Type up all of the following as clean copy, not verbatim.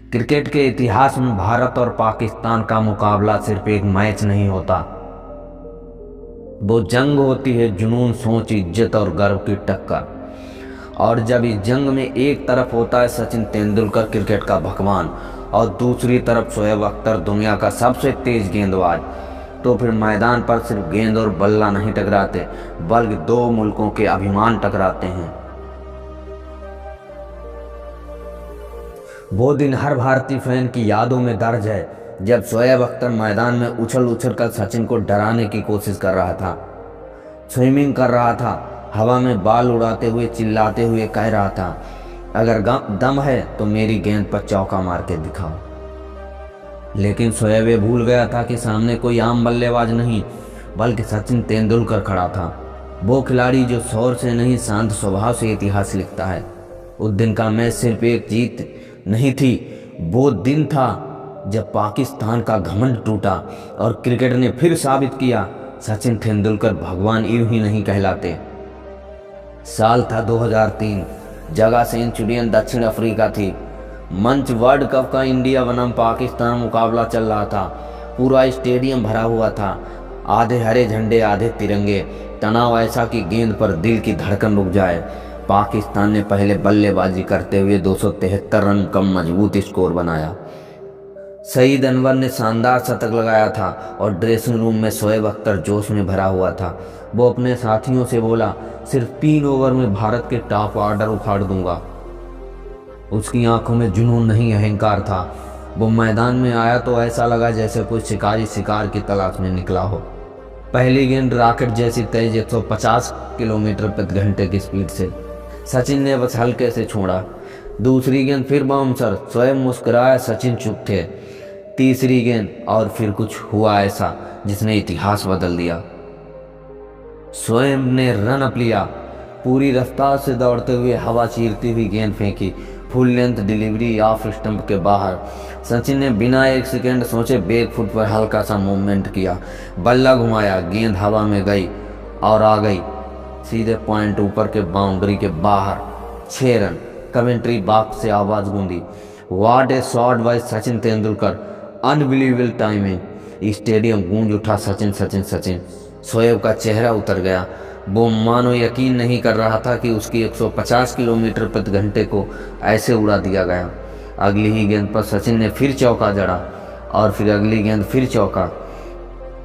Cricket के इतिहास में भारत और पाकिस्तान का मुकाबला सिर्फ एक मैच नहीं होता, वो जंग होती है। जुनून, सोच, इज्जत और गर्व की टक्कर। और जब इस जंग में एक तरफ होता है सचिन तेंदुलकर, क्रिकेट का भगवान, और दूसरी तरफ शोएब अख्तर, दुनिया का सबसे तेज गेंदबाज, तो फिर मैदान पर सिर्फ गेंद और बल्ला नहीं टकराते, बल्कि दो मुल्कों के अभिमान टकराते हैं। वो दिन हर भारतीय फैन की यादों में दर्ज है, जब शोएब अख्तर मैदान में उछल उछल कर सचिन को डराने की कोशिश कर रहा था, स्विमिंग कर रहा था, हवा में बाल उड़ाते हुए चिल्लाते हुए कह रहा था, अगर दम है तो मेरी गेंद पर चौका मार के दिखाओ। लेकिन शोएब ये भूल गया था कि सामने कोई आम बल्लेबाज नहीं, बल्कि सचिन तेंदुलकर खड़ा था। वो खिलाड़ी जो शोर से नहीं, शांत स्वभाव से इतिहास लिखता है। उस दिन का मैच सिर्फ एक जीत नहीं थी, वो दिन था जब पाकिस्तान का घमंड टूटा और क्रिकेट ने फिर साबित किया, सचिन तेंदुलकर भगवान यूं ही नहीं कहलाते। साल था 2003, जगह सेंचुरियन दक्षिण अफ्रीका थी, मंच वर्ल्ड कप का इंडिया बनाम पाकिस्तान मुकाबला चल रहा था। पूरा स्टेडियम भरा हुआ था, आधे हरे झंडे आधे तिरंगे, तनाव ऐसा कि गेंद पर दिल की धड़कन रुक जाए। पाकिस्तान ने पहले बल्लेबाजी करते हुए 273 रन कम मजबूत स्कोर बनाया। सईद अनवर ने शानदार शतक लगाया था और ड्रेसिंग रूम में शोएब अख्तर जोश में भरा हुआ था। वो अपने साथियों से बोला, सिर्फ 3 ओवर में भारत के टॉप ऑर्डर उखाड़ दूंगा। उसकी आंखों में जुनून नहीं, अहंकार था। वो मैदान में आया तो ऐसा लगा जैसे कोई शिकारी शिकार की तलाश में निकला हो। पहली गेंद रॉकेट जैसी तेज 150 किलोमीटर प्रति घंटे की स्पीड से सचिन ने बस हल्के से छोड़ा। दूसरी गेंद फिर बाउंसर, स्वयं मुस्कुराया, सचिन चुप थे। तीसरी गेंद और फिर कुछ हुआ ऐसा जिसने इतिहास बदल दिया। स्वयं ने रन अप लिया, पूरी रफ्तार से दौड़ते हुए हवा चीरती हुई गेंद फेंकी, full length delivery off stump के बाहर। सचिन ने बिना एक सेकेंड सोचे बैक फुट पर हल्का सा मूवमेंट किया, बल्ला घुमाया, गेंद हवा में गई और आ गई सीधे पॉइंट ऊपर के बाउंड्री के बाहर। 6 रन। कमेंट्री बॉक्स से आवाज गूंजी, what a shot by Sachin Tendulkar, unbelievable timing. Stadium गूंज उठा, सचिन सचिन सचिन। शोएब का चेहरा उतर गया, वो मानो यकीन नहीं कर रहा था कि उसकी 150 किलोमीटर प्रति घंटे को ऐसे उड़ा दिया गया। अगली ही गेंद पर सचिन ने फिर चौका जड़ा और फिर अगली गेंद फिर चौका।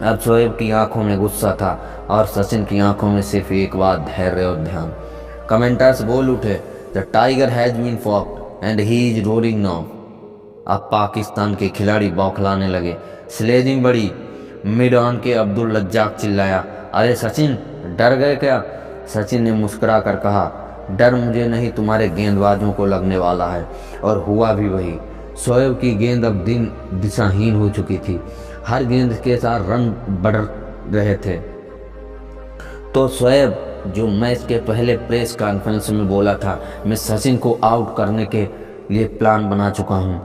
अब शोएब की आंखों में गुस्सा था और सचिन की आंखों में सिर्फ एक बात, धैर्य और ध्यान। कमेंटर्स बोल उठे, the tiger has been poked and he is roaring now. अब पाकिस्तान के खिलाड़ी बौखलाने लगे, स्लेजिंग बढ़ी। मिड ऑन के अब्दुल रज्जाक चिल्लाया, अरे सचिन, डर गए क्या? सचिन ने मुस्कुरा कर कहा, डर मुझे नहीं, तुम्हारे गेंदबाजों को लगने वाला है। और हुआ भी वही। शोएब की गेंद अब दिशाहीन हो चुकी थी, हर गेंद के साथ रन बढ़ रहे थे। तो शोएब, जो मैच के पहले प्रेस कॉन्फ्रेंस में बोला था, मैं सचिन को आउट करने के लिए प्लान बना चुका हूँ,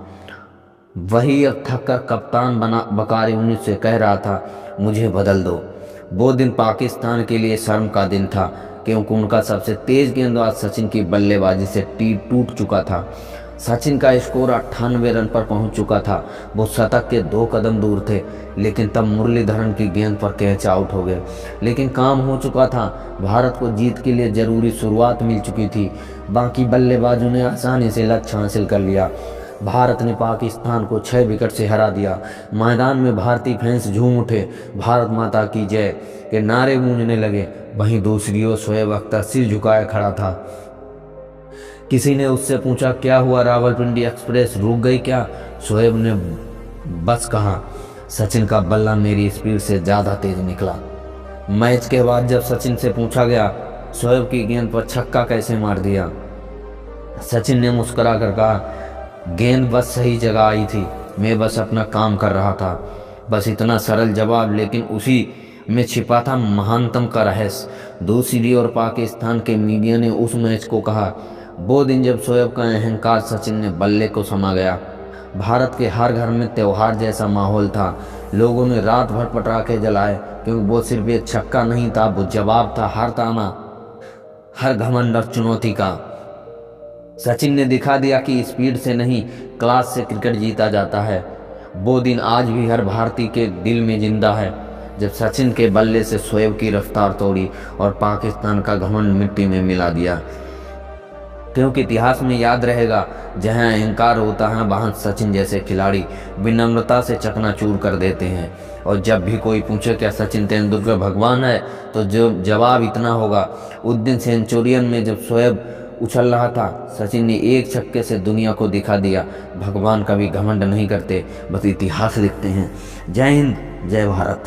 वही अब थककर कप्तान बकारी यूनिट से कह रहा था, मुझे बदल दो। वो दिन पाकिस्तान के लिए शर्म का दिन था, क्योंकि उनका सबसे तेज गेंदबाज सचिन की बल्लेबाजी से टूट चुका था। सचिन का स्कोर 98 रन पर पहुंच चुका था। वो शतक के 2 कदम दूर थे, लेकिन तब मुरलीधरन की गेंद पर कैच आउट हो गए। लेकिन काम हो चुका था, भारत को जीत के लिए जरूरी शुरुआत मिल चुकी थी। बाकी बल्लेबाजों ने आसानी से लक्ष्य हासिल कर लिया। भारत ने पाकिस्तान को 6 विकेट से हरा दिया। मैदान में भारतीय फैंस झूम उठे, भारत माता की जय के नारे गूंजने लगे। वहीं दूसरी ओर शोएब अख्तर सिर झुकाए खड़ा था। किसी ने उससे पूछा, क्या हुआ, रावलपिंडी एक्सप्रेस रुक गई क्या? शोएब ने बस कहा, सचिन का बल्ला मेरी स्पीड से ज़्यादा तेज निकला। मैच के बाद जब सचिन से पूछा गया, शोएब की गेंद पर छक्का कैसे मार दिया, सचिन ने मुस्कुरा कर कहा, गेंद बस सही जगह आई थी, मैं बस अपना काम कर रहा था। बस इतना सरल जवाब, लेकिन उसी में छिपा था महानतम का रहस्य। दूसरी ओर पाकिस्तान के मीडिया ने उस मैच को कहा, वो दिन जब शोएब का अहंकार सचिन ने बल्ले को समा गया। भारत के हर घर में त्योहार जैसा माहौल था। लोगों ने रात भर पटाखे जलाए, क्योंकि वो सिर्फ एक छक्का नहीं था, वो जवाब था हर ताना, हर घमंड और चुनौती का। सचिन ने दिखा दिया कि स्पीड से नहीं, क्लास से क्रिकेट जीता जाता है। वो दिन आज भी हर भारतीय के दिल में जिंदा है, जब सचिन के बल्ले से शोएब की रफ्तार तोड़ी और पाकिस्तान का घमंड मिट्टी में मिला दिया। क्योंकि इतिहास में याद रहेगा, जहां अहंकार होता है वहां सचिन जैसे खिलाड़ी विनम्रता से चकनाचूर कर देते हैं। और जब भी कोई पूछे क्या सचिन तेंदुलकर भगवान है, तो जो जवाब इतना होगा, उस दिन सेंचुरियन में जब शोएब उछल रहा था, सचिन ने एक छक्के से दुनिया को दिखा दिया, भगवान कभी घमंड नहीं करते, बस इतिहास लिखते हैं। जय हिंद, जय भारत।